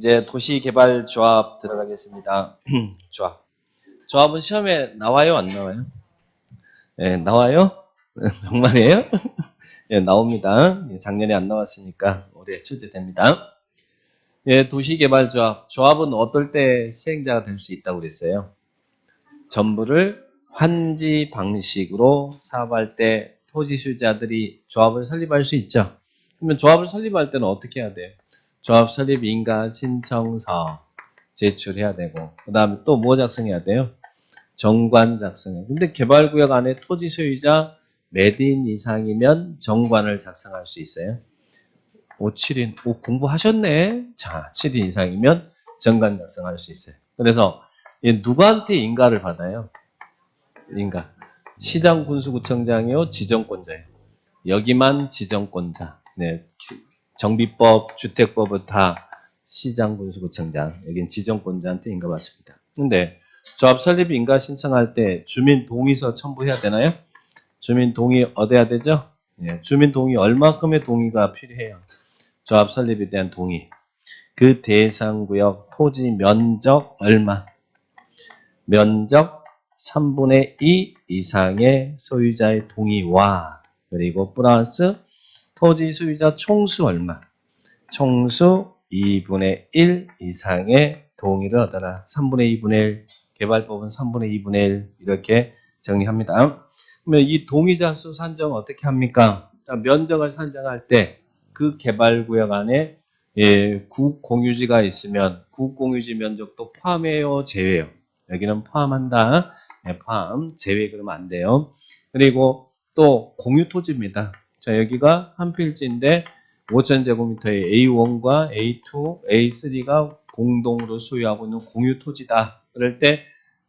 이제 도시개발조합 들어가겠습니다. 조합. 조합은 시험에 나와요, 안 나와요? 예, 나와요? 정말이에요? 예, 나옵니다. 예, 작년에 안 나왔으니까 올해 출제됩니다. 예, 도시개발조합. 조합은 어떨 때 시행자가 될 수 있다고 그랬어요? 전부를 환지 방식으로 사업할 때 토지 소유자들이 조합을 설립할 수 있죠. 그러면 조합을 설립할 때는 어떻게 해야 돼요? 조합 설립 인가 신청서 제출해야 되고, 그 다음에 또 뭐 작성해야 돼요? 정관 작성해요. 근데 개발구역 안에 토지 소유자 매딘 이상이면 정관을 작성할 수 있어요. 7인, 공부하셨네? 자, 7인 이상이면 정관 작성할 수 있어요. 그래서 누구한테 인가를 받아요? 인가. 시장 군수구청장이요, 지정권자예요. 여기만 지정권자. 네, 정비법, 주택법은 다 시장 군수구청장. 여긴 지정권자한테 인가받습니다. 근데 조합 설립 인가 신청할 때 주민 동의서 첨부해야 되나요? 주민 동의 얻어야 되죠? 네, 주민 동의 얼마큼의 동의가 필요해요? 조합 설립에 대한 동의. 그 대상 구역 토지 면적 얼마? 면적 3분의 2 이상의 소유자의 동의와 그리고 플러스 토지 소유자 총수 얼마? 총수 2분의 1 이상의 동의를 얻어라. 3분의 2분의 1, 개발법은 3분의 2분의 1 이렇게 정의합니다. 그러면 이 동의자 수 산정 어떻게 합니까? 자, 면적을 산정할 때 그 개발구역 안에 국공유지가 있으면 국공유지 면적도 포함해요, 제외요? 여기는 포함한다. 네, 포함, 제외 그러면 안 돼요. 그리고 또 공유토지입니다. 자, 여기가 한 필지인데 5,000제곱미터의 A1과 A2, A3가 공동으로 소유하고 있는 공유토지다. 그럴 때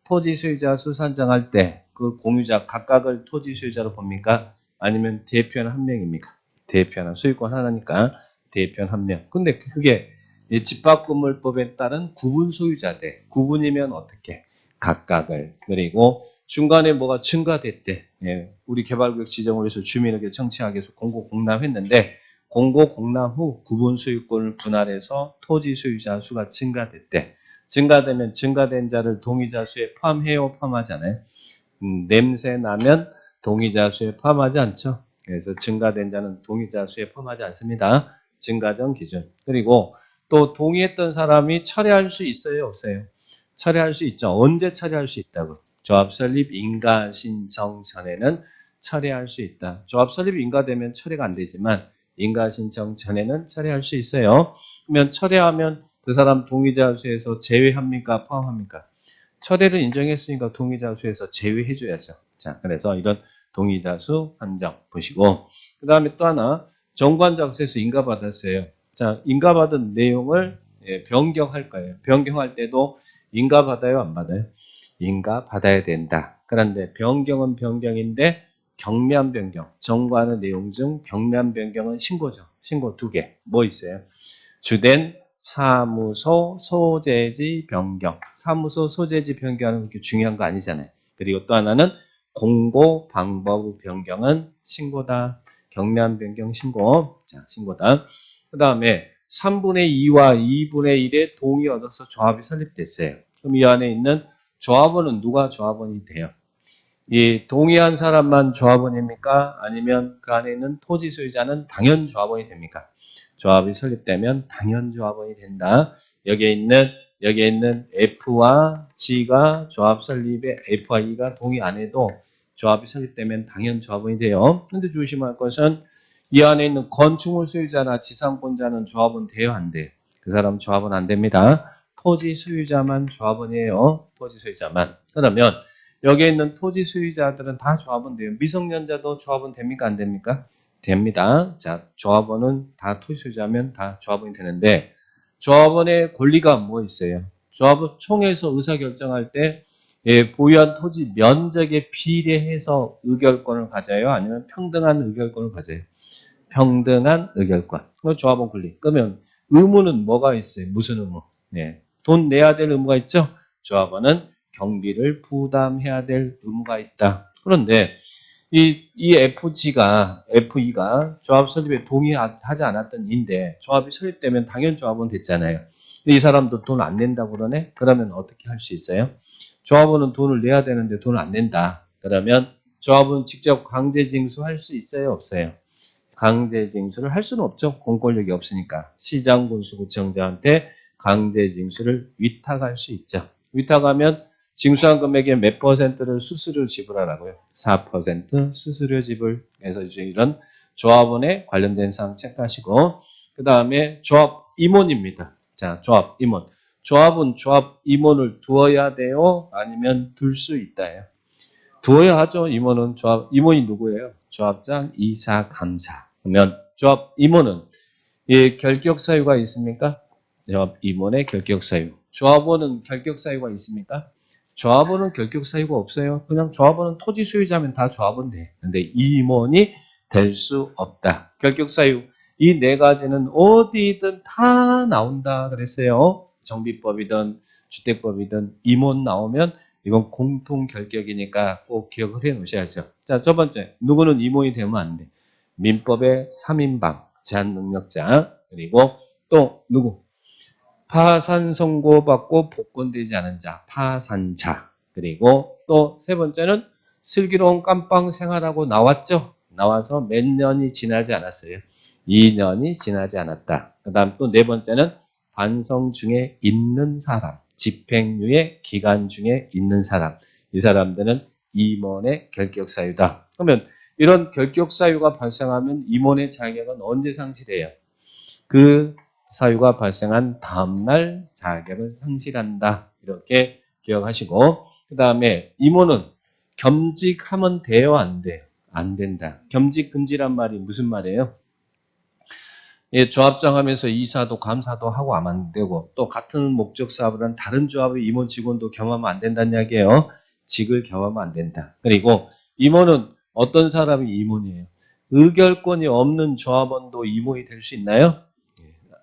토지 소유자 수 산정할 때 그 공유자 각각을 토지 소유자로 봅니까? 아니면 대표는 한 명입니까? 대표 하나, 소유권 하나니까 대표는 한 명. 근데 그게 집합건물법에 따른 구분 소유자들. 구분이면 어떻게? 각각을. 그리고 중간에 뭐가 증가됐대. 우리 개발구역 지정을 해서 주민에게 청취하기 위해서 공고 공람했는데 공고 공람 후 구분 소유권을 분할해서 토지 소유자 수가 증가됐대. 증가되면 증가된 자를 동의자 수에 포함해요, 포함하지 않아요? 냄새 나면 동의자 수에 포함하지 않죠. 그래서 증가된 자는 동의자 수에 포함하지 않습니다. 증가전 기준. 그리고 또 동의했던 사람이 철회할 수 있어요, 없어요? 철회할 수 있죠. 언제 철회할 수 있다고? 조합 설립 인가 신청 전에는 철회할 수 있다. 조합 설립 인가되면 철회가 안 되지만 인가 신청 전에는 철회할 수 있어요. 그러면 철회하면 그 사람 동의자 수에서 제외합니까? 포함합니까? 철회를 인정했으니까 동의자 수에서 제외해줘야죠. 자, 그래서 이런 동의자 수 한정 보시고, 그 다음에 또 하나 정관작서에서 인가받았어요. 자, 인가받은 내용을 변경할 거예요. 변경할 때도 인가받아요, 안 받아요? 인가받아야 된다. 그런데 변경은 변경인데 경미한 변경, 정관의 내용 중 경미한 변경은 신고죠. 신고 2개. 뭐 있어요? 주된 사무소 소재지 변경. 사무소 소재지 변경은 그렇게 중요한 거 아니잖아요. 그리고 또 하나는 공고 방법 변경은 신고다. 경미한 변경 신고. 자, 신고다. 그 다음에 3분의 2와 2분의 1의 동의 얻어서 조합이 설립됐어요. 그럼 이 안에 있는 조합원은 누가 조합원이 돼요? 이 동의한 사람만 조합원입니까? 아니면 그 안에 있는 토지 소유자는 당연 조합원이 됩니까? 조합이 설립되면 당연 조합원이 된다. 여기에 있는 F와 G가 조합 설립에 F와 E가 동의 안 해도 조합이 설립되면 당연 조합원이 돼요. 그런데 조심할 것은 이 안에 있는 건축물 소유자나 지상권자는 조합원 돼요, 안 돼요? 그 사람 조합원 안 됩니다. 토지 소유자만 조합원이에요. 토지 소유자만. 그러면 여기에 있는 토지 소유자들은 다 조합원 돼요. 미성년자도 조합원 됩니까? 안 됩니까? 됩니다. 자, 조합원은 다 토지 소유자면 다 조합원이 되는데 조합원의 권리가 뭐 있어요? 조합원 총회에서 의사결정할 때 보유한 토지 면적에 비례해서 의결권을 가져요? 아니면 평등한 의결권을 가져요? 평등한 의결권. 조합원 권리. 그러면 의무는 뭐가 있어요? 무슨 의무? 돈 내야 될 의무가 있죠? 조합원은 경비를 부담해야 될 의무가 있다. 그런데 이 FE가 조합 설립에 동의하지 않았던 인데 조합이 설립되면 당연 조합원 됐잖아요. 근데 이 사람도 돈 안 낸다고 그러네? 그러면 어떻게 할 수 있어요? 조합원은 돈을 내야 되는데 돈을 안 낸다. 그러면 조합은 직접 강제 징수할 수 있어요? 없어요? 강제 징수를 할 수는 없죠. 공권력이 없으니까. 시장군수구청장한테 강제 징수를 위탁할 수 있죠. 위탁하면 징수한 금액의 몇 퍼센트를 수수료 지불하라고요. 4% 수수료 지불. 그래서 이제 이런 조합원에 관련된 사항 체크하시고, 그 다음에 조합 임원입니다. 자, 조합 임원. 조합은 조합 임원을 두어야 돼요? 아니면 둘 수 있다예요? 두어야 하죠. 임원은 조합 임원이 누구예요? 조합장, 이사, 감사. 그러면 조합 임원은 이 결격 사유가 있습니까? 조합 임원의 결격 사유. 조합원은 결격 사유가 있습니까? 조합원은 결격 사유가 없어요. 그냥 조합원은 토지 소유자면 다 조합원 돼. 근데 임원이 될 수 없다. 결격 사유. 이 네 가지는 어디든 다 나온다 그랬어요. 정비법이든 주택법이든 임원 나오면 이건 공통 결격이니까 꼭 기억을 해 놓으셔야죠. 자, 첫 번째. 누구는 임원이 되면 안 돼. 민법의 3인방, 제한 능력자, 그리고 또 누구? 파산 선고받고 복권되지 않은 자, 파산자. 그리고 또 세 번째는 슬기로운 깜빵 생활하고 나왔죠? 나와서 몇 년이 지나지 않았어요. 2년이 지나지 않았다. 그 다음 또 네 번째는 반성 중에 있는 사람, 집행유예 기간 중에 있는 사람. 이 사람들은 임원의 결격 사유다. 그러면 이런 결격 사유가 발생하면 임원의 자격은 언제 상실해요? 그 사유가 발생한 다음날 자격을 상실한다. 이렇게 기억하시고, 그 다음에 임원은 겸직하면 돼요? 안 돼요? 안 된다. 겸직 금지란 말이 무슨 말이에요? 예, 조합장 하면서 이사도 감사도 하고 하면 안 되고, 또 같은 목적 사업을 한 다른 조합의 임원 직원도 겸하면 안 된다는 이야기예요. 직을 겸하면 안 된다. 그리고 임원은 어떤 사람이 임원이에요? 의결권이 없는 조합원도 임원이 될 수 있나요?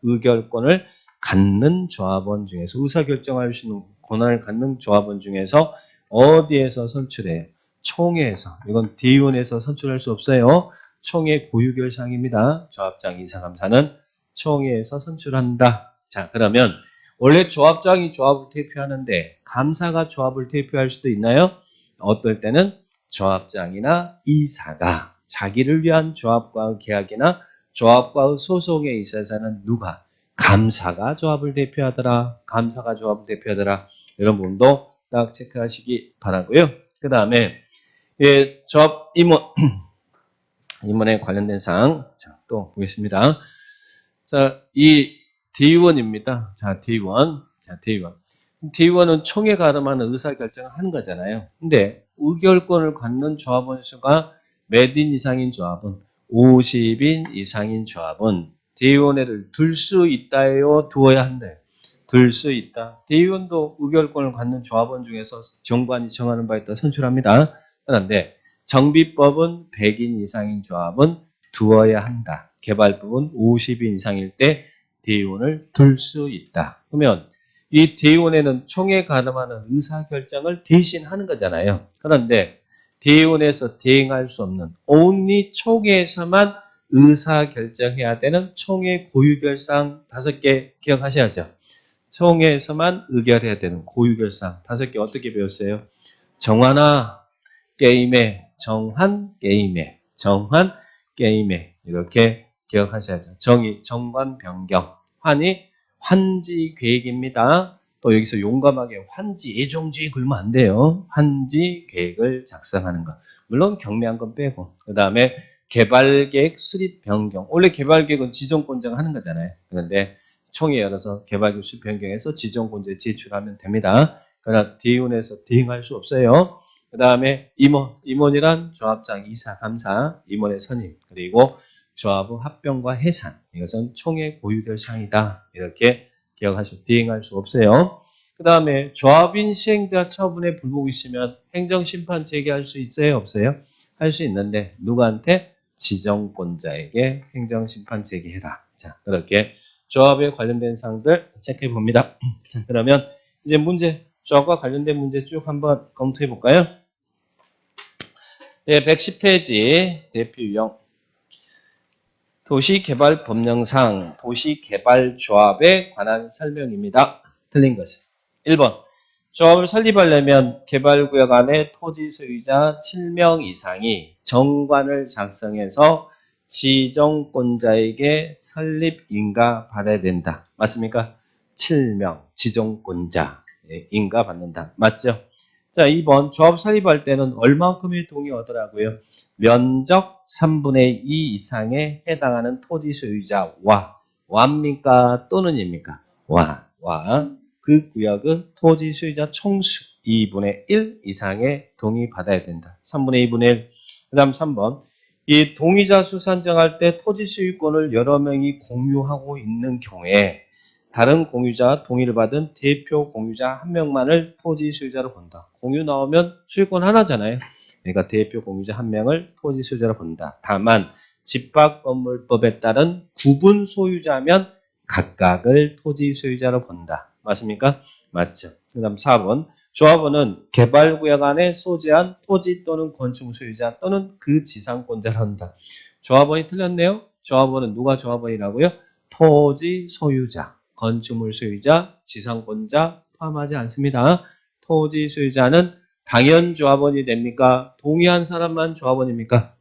의결권을 갖는 조합원 중에서, 의사결정할 수 있는 권한을 갖는 조합원 중에서 어디에서 선출해요? 총회에서. 이건 대의원에서 선출할 수 없어요. 총회 고유결사항입니다. 조합장, 이사감사는 총회에서 선출한다. 자, 그러면 원래 조합장이 조합을 대표하는데 감사가 조합을 대표할 수도 있나요? 어떨 때는 조합장이나 이사가 자기를 위한 조합과의 계약이나 조합과의 소송에 있어서는 누가? 감사가 조합을 대표하더라. 감사가 조합을 대표하더라. 이런 부분도 딱 체크하시기 바라고요. 그 다음에 예, 조합 임원 임원에 관련된 사항 자, 또 보겠습니다. 자, 이 대의원입니다. 자, 대의원. 자, 대의원. 대의원은 총회 가름하는 의사결정을 하는 거잖아요. 근데 의결권을 갖는 조합원 수가 몇 인 이상인 조합은 50인 이상인 조합은 대의원회를 둘 수 있다예요? 두어야 한대. 둘 수 있다. 대의원도 의결권을 갖는 조합원 중에서 정관이 정하는 바에 따라 선출합니다. 그런데 정비법은 100인 이상인 조합은 두어야 한다. 개발법은 50인 이상일 때 대의원을 둘 수 있다. 그러면 이 대의원회는 총회 가름하는 의사결정을 대신하는 거잖아요. 그런데 대의원에서 대행할 수 없는 only 총회에서만 의사결정해야 되는 총회 고유결사항 5개 기억하셔야죠. 총회에서만 의결해야 되는 고유결사항 5개 어떻게 배웠어요? 정하나 게임에, 정한 게임에, 정한 게임에 이렇게 기억하셔야죠. 정의, 정관 변경, 환이 환지 계획입니다. 또 여기서 용감하게 환지 예정지에 걸면 안 돼요. 환지 계획을 작성하는 것. 물론 경미한 건 빼고. 그 다음에 개발계획 수립 변경. 원래 개발계획은 지정권자가 하는 거잖아요. 그런데 총회 열어서 개발계획 수립 변경해서 지정권자에 제출하면 됩니다. 그러나 대의원에서 대행할 수 없어요. 그 다음에 임원이란 조합장, 이사, 감사, 임원의 선임, 그리고 조합의 합병과 해산. 이것은 총회 고유결사항이다. 이렇게 기억하시고 대행할 수 없어요. 그 다음에 조합인 시행자 처분에 불복이 있으면 행정심판 제기할 수 있어요? 없어요? 할 수 있는데 누구한테? 지정권자에게 행정심판 제기해라. 자, 그렇게 조합에 관련된 사항들 체크해 봅니다. 자, 그러면 이제 문제, 조합과 관련된 문제 쭉 한번 검토해 볼까요? 예, 110페이지 대표 유형. 도시개발법령상 도시개발조합에 관한 설명입니다. 틀린 것은 1번. 조합을 설립하려면 개발구역 안에 토지 소유자 7명 이상이 정관을 작성해서 지정권자에게 설립 인가 받아야 된다. 맞습니까? 7명 지정권자 인가 받는다. 맞죠? 자, 2번. 조합 설립할 때는 얼마큼의 동의 얻으라고요? 면적 3분의 2 이상에 해당하는 토지 소유자와 와입니까? 또는입니까? 와. 그 구역은 토지 소유자 총수 2분의 1 이상의 동의 받아야 된다. 3분의 2분의 1. 그 다음 3번. 이 동의자 수 산정할 때 토지 소유권을 여러 명이 공유하고 있는 경우에 다른 공유자 동의를 받은 대표 공유자 한 명만을 토지 소유자로 본다. 공유 나오면 소유권 하나잖아요. 그러니까 대표 공유자 한 명을 토지 소유자로 본다. 다만 집합건물법에 따른 구분 소유자면 각각을 토지 소유자로 본다. 맞습니까? 맞죠. 그 다음 4번. 조합원은 개발구역 안에 소재한 토지 또는 건축 소유자 또는 그 지상권자를 한다. 조합원이 틀렸네요. 조합원은 누가 조합원이라고요? 토지 소유자, 건축물 소유자, 지상권자 포함하지 않습니다. 토지 소유자는 당연 조합원이 됩니까? 동의한 사람만 조합원입니까?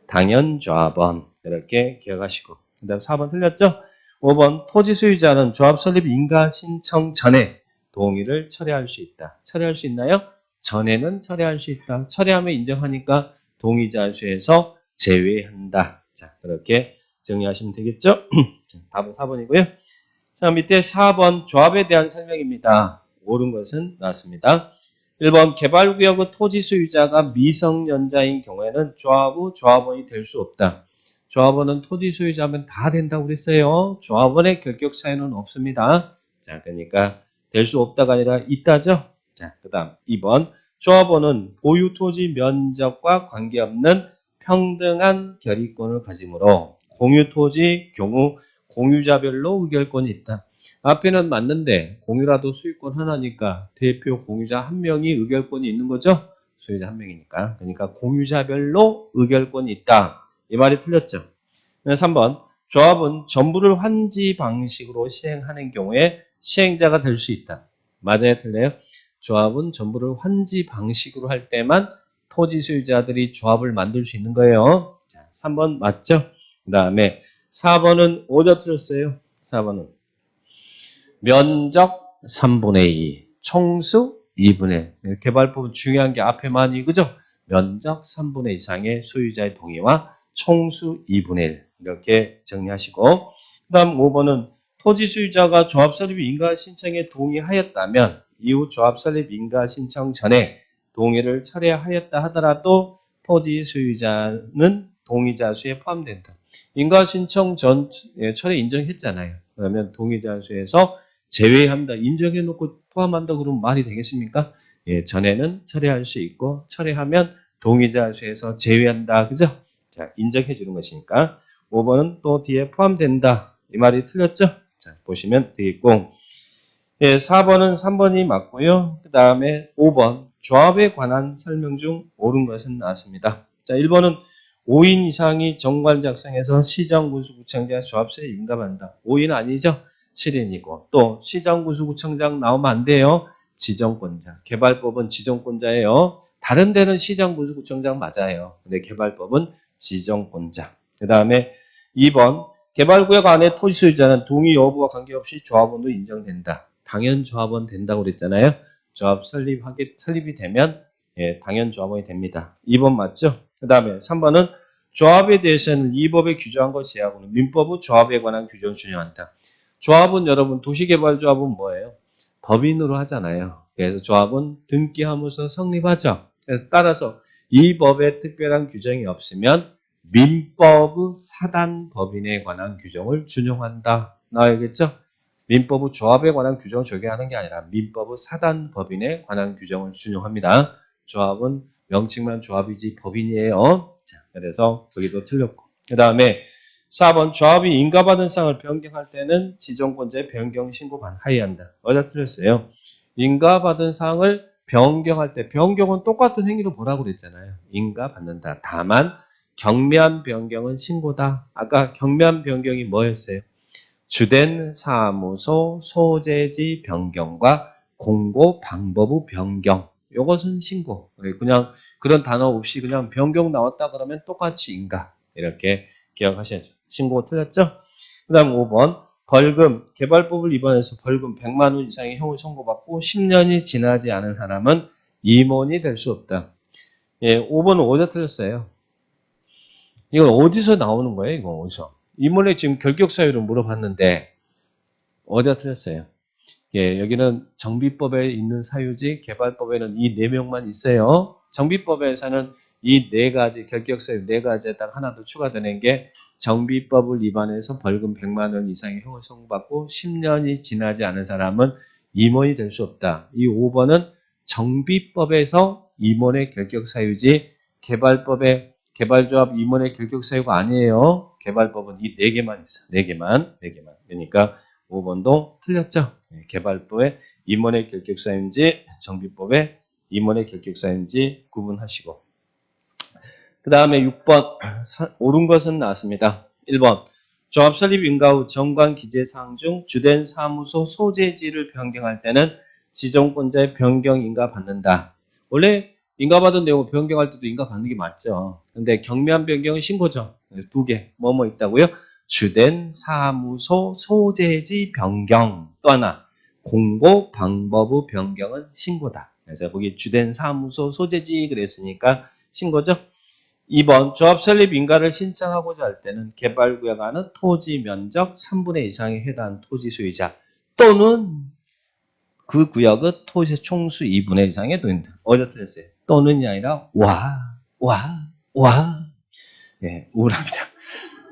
당연 조합원. 이렇게 기억하시고. 그 다음 4번 틀렸죠? 5번. 토지 소유자는 조합 설립 인가 신청 전에 동의를 철회할 수 있다. 철회할 수 있나요? 전에는 철회할 수 있다. 철회하면 인정하니까 동의자 수에서 제외한다. 자, 그렇게 정리하시면 되겠죠? 답은 4번이고요. 자, 밑에 4번 조합에 대한 설명입니다. 옳은 것은 나왔습니다. 1번 개발구역의 토지 소유자가 미성년자인 경우에는 조합원이 될 수 없다. 조합원은 토지 소유자면 다 된다고 그랬어요. 조합원의 결격 사유는 없습니다. 자, 그러니까 될 수 없다가 아니라 있다죠. 자, 그 다음 2번 조합원은 보유 토지 면적과 관계없는 평등한 결의권을 가지므로 공유 토지 경우 공유자별로 의결권이 있다. 앞에는 맞는데 공유라도 소유권 하나니까 대표 공유자 한 명이 의결권이 있는 거죠. 소유자 한 명이니까. 그러니까 공유자별로 의결권이 있다. 이 말이 틀렸죠. 3번. 조합은 전부를 환지 방식으로 시행하는 경우에 시행자가 될 수 있다. 맞아요? 틀려요? 조합은 전부를 환지 방식으로 할 때만 토지 소유자들이 조합을 만들 수 있는 거예요. 자, 3번 맞죠? 그 다음에 4번은 오더 틀렸어요. 4번은 면적 3분의 2, 총수 2분의 1. 개발법은 중요한 게 앞에만이 그죠? 면적 3분의 2 이상의 소유자의 동의와 총수 2분의 1 이렇게 정리하시고 그 다음 5번은 토지 소유자가 조합 설립 인가 신청에 동의하였다면 이후 조합 설립 인가 신청 전에 동의를 철회하였다 하더라도 토지 소유자는 동의자 수에 포함된다. 인가 신청 전 철회 인정했잖아요. 그러면 동의자 수에서 제외한다. 인정해놓고 포함한다 그러면 말이 되겠습니까? 예, 전에는 철회할 수 있고 철회하면 동의자 수에서 제외한다. 그죠? 자, 인정해 주는 것이니까 5번은 또 뒤에 포함된다. 이 말이 틀렸죠? 자, 보시면 되겠고 예, 4번은 3번이 맞고요. 그 다음에 5번 조합에 관한 설명 중 옳은 것은 나왔습니다. 자, 1번은 5인 이상이 정관 작성해서 시정군수구청장 조합서에 인가한다. 5인 아니죠? 7인이고 또 시정군수구청장 나오면 안 돼요. 지정권자. 개발법은 지정권자예요. 다른 데는 시정군수구청장 맞아요. 근데 개발법은 지정권자. 그 다음에 2번 개발구역 안에 토지 소유자는 동의 여부와 관계없이 조합원으로 인정된다. 당연 조합원 된다고 그랬잖아요. 조합 설립이 되면 예, 당연 조합원이 됩니다. 2번 맞죠? 그 다음에 3번은 조합에 대해서는 이 법에 규정한 것이 하고는 민법은 조합에 관한 규정을 준용한다. 조합은 여러분 도시개발조합은 뭐예요? 법인으로 하잖아요. 그래서 조합은 등기하면서 성립하죠. 그래서 따라서 이 법에 특별한 규정이 없으면 민법의 사단법인에 관한 규정을 준용한다. 나와야겠죠? 민법의 조합에 관한 규정을 적용하는 게 아니라 민법의 사단법인에 관한 규정을 준용합니다. 조합은 명칭만 조합이지 법인이에요. 자, 그래서 거기도 틀렸고. 그 다음에 4번 조합이 인가받은 사항을 변경할 때는 지정권자의 변경 신고 하여야 한다. 어디다 틀렸어요? 인가받은 사항을 변경할 때 변경은 똑같은 행위로 보라고 그랬잖아요. 인가받는다. 다만 경미한 변경은 신고다. 아까 경미한 변경이 뭐였어요? 주된 사무소 소재지 변경과 공고 방법의 변경. 이것은 신고. 그냥 그런 단어 없이 그냥 변경 나왔다 그러면 똑같이 인가. 이렇게 기억하셔야죠. 신고 틀렸죠? 그 다음 5번. 벌금, 개발법을 위반해서 벌금 100만 원 이상의 형을 선고받고 10년이 지나지 않은 사람은 임원이 될 수 없다. 예, 5번은 어디다 틀렸어요? 이건 어디서 나오는 거예요? 이거 어디서? 임원의 지금 결격 사유를 물어봤는데 어디다 틀렸어요? 예, 여기는 정비법에 있는 사유지 개발법에는 이 4명만 있어요. 정비법에서는 이 4가지 결격 사유 4가지에 딱 하나 더 추가되는 게 정비법을 위반해서 벌금 100만 원 이상의 형을 선고받고 10년이 지나지 않은 사람은 임원이 될 수 없다. 이 5번은 정비법에서 임원의 결격 사유지 개발법에 개발조합 임원의 결격 사유가 아니에요. 개발법은 이 4개만 있어. 4개만. 그러니까 5번도 틀렸죠. 개발법의 임원의 결격 사유인지 정비법의 임원의 결격 사유인지 구분하시고. 그 다음에 6번 옳은 것은 나왔습니다. 1번 조합 설립 인가 후 정관 기재사항 중 주된 사무소 소재지를 변경할 때는 지정권자의 변경 인가 받는다. 원래 인가 받은 내용을 변경할 때도 인가 받는 게 맞죠. 근데 경미한 변경은 신고죠. 2개 뭐뭐 있다고요? 주된 사무소 소재지 변경. 또 하나 공고 방법의 변경은 신고다. 그래서 거기 주된 사무소 소재지 그랬으니까 신고죠. 2번 조합 설립 인가를 신청하고자 할 때는 개발구역 안의 토지 면적 3분의 2 이상에 해당하는 토지 소유자 또는 그 구역의 토지 총수 2분의 1 이상의 도인다. 어디다 틀렸어요? 또는이 아니라 예, 우울합니다.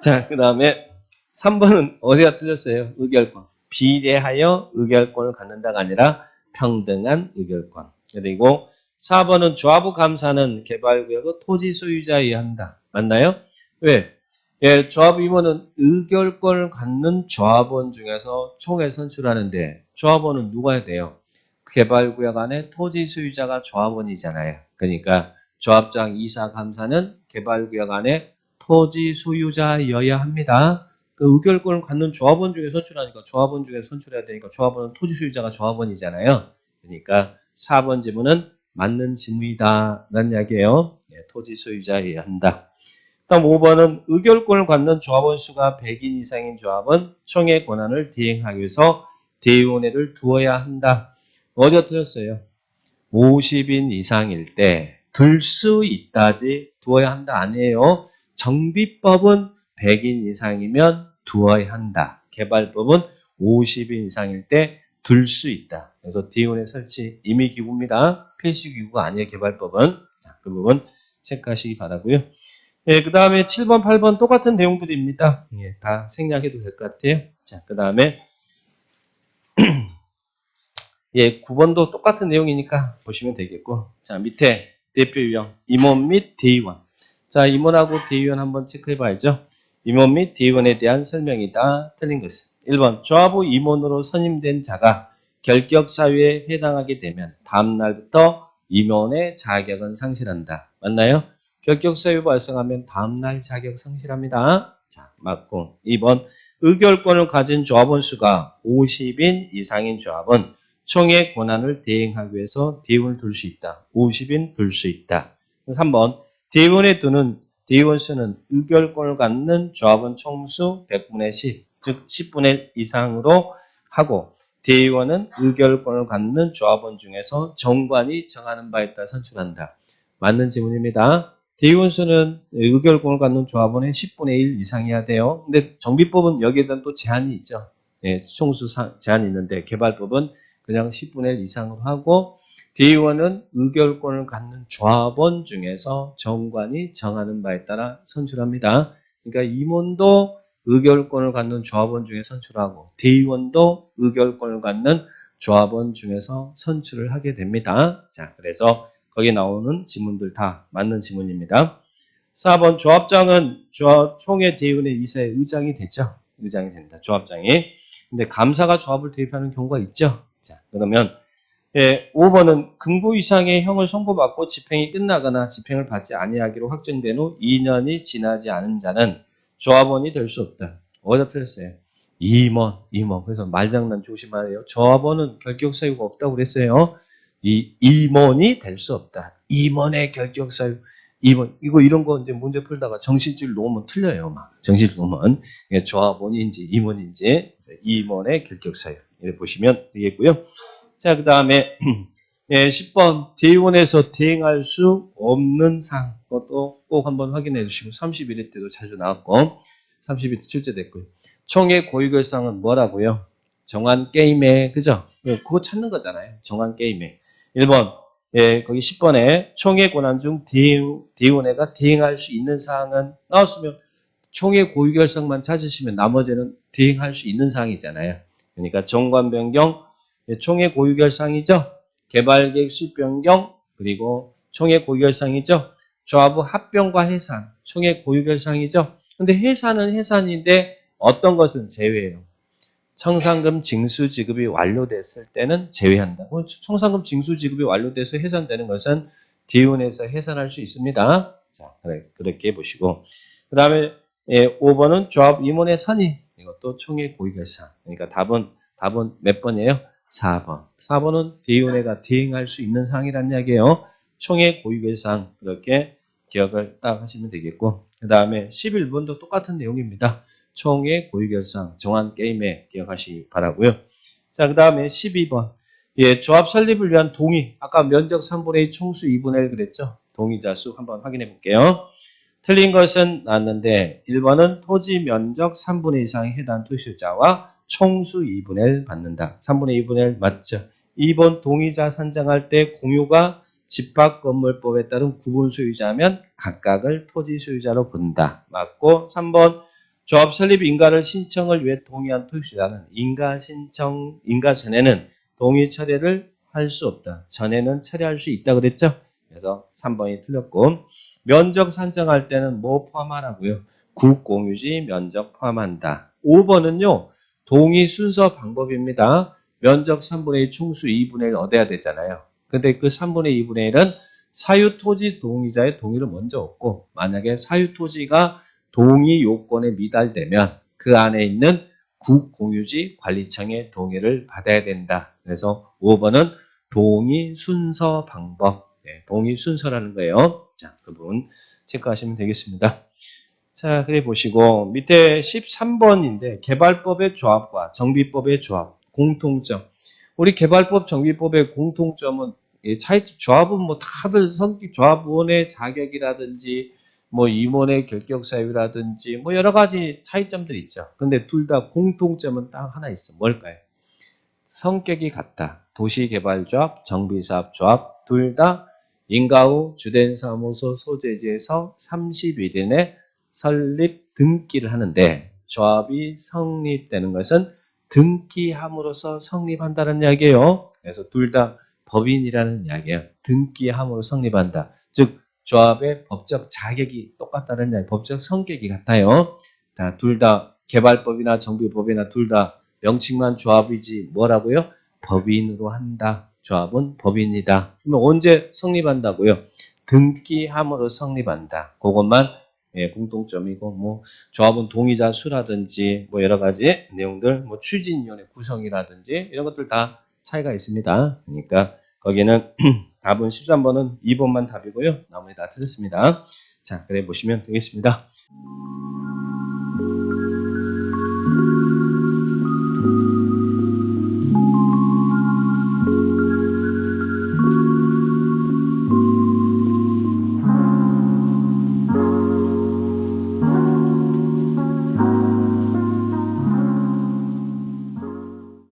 자, 그 다음에 3번은 어디가 틀렸어요? 의결권. 비례하여 의결권을 갖는다가 아니라 평등한 의결권. 그리고 4번은 조합의 감사는 개발구역의 토지 소유자에 의한다. 맞나요? 왜? 예, 조합 임원은 의결권을 갖는 조합원 중에서 총회 선출하는데 조합원은 누가 해야 돼요? 개발구역 안에 토지 소유자가 조합원이잖아요. 그러니까 조합장 이사 감사는 개발구역 안에 토지 소유자여야 합니다. 그 의결권을 갖는 조합원 중에 선출하니까 조합원 중에 선출해야 되니까 조합원은 토지 소유자가 조합원이잖아요. 그러니까 4번 지문은 맞는 지문이다 라는 이야기예요. 예, 토지 소유자여야 한다. 다음 5번은 의결권을 갖는 조합원 수가 100인 이상인 조합은 총회 권한을 대행하기 위해서 대의원회를 두어야 한다. 어디가 틀렸어요? 50인 이상일 때 둘 수 있다지 두어야 한다 아니에요. 정비법은 100인 이상이면 두어야 한다. 개발법은 50인 이상일 때 둘 수 있다. 그래서 대의원회 설치 임의기구입니다. 필수기구가 아니에요. 개발법은. 자, 그 부분 체크하시기 바라고요. 예, 그 다음에 7번, 8번 똑같은 내용들입니다. 예, 다 생략해도 될 것 같아요. 자, 그 다음에 예, 9번도 똑같은 내용이니까 보시면 되겠고. 자, 밑에 대표 유형 임원 및 대의원. 자, 임원하고 대의원 한번 체크해 봐야죠. 임원 및 대의원에 대한 설명이다. 틀린 것은 1번 조합의 임원으로 선임된 자가 결격 사유에 해당하게 되면 다음 날부터 임원의 자격은 상실한다. 맞나요? 결격 사유 발생하면 다음 날 자격 상실합니다. 자, 맞고 2번 의결권을 가진 조합원 수가 50인 이상인 조합은 총회 권한을 대행하기 위해서 대의원을 둘 수 있다. 50인 둘 수 있다. 3번 대의원에 두는 대의원 수는 의결권을 갖는 조합원 총수 100분의 10, 즉 10분의 1 이상으로 하고 대의원은 의결권을 갖는 조합원 중에서 정관이 정하는 바에 따라 선출한다. 맞는 질문입니다. 대의원 수는 의결권을 갖는 조합원의 10분의 1 이상이어야 돼요. 근데 정비법은 여기에 대한 또 제한이 있죠. 예, 총수 제한이 있는데 개발법은 그냥 10분의 1 이상으로 하고 대의원은 의결권을 갖는 조합원 중에서 정관이 정하는 바에 따라 선출합니다. 그러니까 임원도 의결권을 갖는 조합원 중에 선출하고 대의원도 의결권을 갖는 조합원 중에서 선출을 하게 됩니다. 자, 그래서 거기 나오는 지문들 다 맞는 지문입니다. 4번 조합장은 총회 대의원의 이사의 의장이 되죠. 의장이 된다. 조합장이. 근데 감사가 조합을 대입하는 경우가 있죠. 자, 그러면 예, 5번은 긍부 이상의 형을 선고받고 집행이 끝나거나 집행을 받지 아니하기로 확정된 후 2년이 지나지 않은 자는 조합원이 될 수 없다. 어디다 틀렸어요? 2번. 그래서 말장난 조심하세요. 조합원은 결격 사유가 없다고 그랬어요. 임원이 될 수 없다. 임원의 결격 사유. 2번. 이런 거 이제 문제 풀다가 정신줄 놓으면 틀려요. 막. 정신줄 놓으면. 예, 조합원인지 임원인지 임원의 결격 사유. 이렇게 보시면 되겠고요. 자, 그 다음에 예, 10번 대의원에서 대행할 수 없는 사항. 그것도 꼭 한번 확인해 주시고 31회 때도 자주 나왔고 32회 때 출제됐고요. 총회 고유결상은 뭐라고요? 정한 게임에 그죠? 그거 찾는 거잖아요. 정한 게임에. 1번 예, 거기 10번에 총회 권한 중 대의원회가 대행할 수 있는 사항은 나왔으면 총회 고유결상만 찾으시면 나머지는 대행할 수 있는 사항이잖아요. 그러니까 정관 변경 총회 고유결상이죠. 개발계획 수립 변경 그리고 총회 고유결상이죠. 조합부 합병과 해산 총회 고유결상이죠. 근데 해산은 해산인데 어떤 것은 제외예요. 청산금 징수 지급이 완료됐을 때는 제외한다. 청산금 징수 지급이 완료돼서 해산되는 것은 디운에서 해산할 수 있습니다. 자, 그렇게 보시고 그 다음에 5번은 조합 임원의 선의 이것도 총회 고유결상. 그러니까 답은 몇 번이에요? 4번. 4번은 대의원회가 대행할 수 있는 사항이란 이야기예요. 총회 고유결상 그렇게 기억을 딱 하시면 되겠고 그 다음에 11번도 똑같은 내용입니다. 총회 고유결상 정한 게임에 기억하시기 바라고요. 자, 그 다음에 12번. 예, 조합 설립을 위한 동의. 아까 면적 3분의 2 총수 2분의 1 그랬죠? 동의자 수 한번 확인해 볼게요. 틀린 것은 나왔는데 1번은 토지 면적 3분의 2 이상의 해당 토지자와 총수 2분의 1 받는다. 3분의 2분의 1 맞죠? 2번 동의자 산정할 때 공유가 집합건물법에 따른 구분 소유자면 각각을 토지 소유자로 본다. 맞고 3번 조합 설립 인가를 신청을 위해 동의한 토지자는 인가 전에는 동의 처리를 할 수 없다. 전에는 처리할 수 있다 그랬죠? 그래서 3번이 틀렸고 면적 산정할 때는 뭐 포함하라고요? 국공유지 면적 포함한다. 5번은요. 동의 순서 방법입니다. 면적 3분의 2 총수 2분의 1 얻어야 되잖아요. 근데 그 3분의 2분의 1은 사유토지 동의자의 동의를 먼저 얻고 만약에 사유토지가 동의 요건에 미달되면 그 안에 있는 국공유지 관리청의 동의를 받아야 된다. 그래서 5번은 동의 순서 방법. 네, 동의 순서라는 거예요. 자, 그 부분 체크하시면 되겠습니다. 자, 그래 보시고 밑에 13번인데 개발법의 조합과 정비법의 조합 공통점. 우리 개발법 정비법의 공통점은 차이점 조합은 뭐 다들 조합원의 자격이라든지 뭐 임원의 결격 사유라든지 뭐 여러 가지 차이점들이 있죠. 근데 둘 다 공통점은 딱 하나 있어. 뭘까요? 성격이 같다. 도시개발조합, 정비사업조합 둘 다 인가 후 주된 사무소 소재지에서 30일 이내 설립 등기를 하는데 조합이 성립되는 것은 등기함으로써 성립한다는 이야기예요. 그래서 둘 다 법인이라는 이야기예요. 등기함으로 성립한다. 즉 조합의 법적 자격이 똑같다는 이야기, 법적 성격이 같아요. 둘 다 개발법이나 정비법이나 둘 다 명칭만 조합이지 뭐라고요? 법인으로 한다. 조합은 법인이다. 그러면 언제 성립한다고요? 등기함으로 성립한다. 그것만 공통점이고 뭐 조합은 동의자 수라든지 뭐 여러 가지 내용들 뭐 추진위원회 구성이라든지 이런 것들 다 차이가 있습니다. 그러니까 거기는 답은 13번은 2번만 답이고요. 나머지 다 틀렸습니다. 자, 그래 보시면 되겠습니다.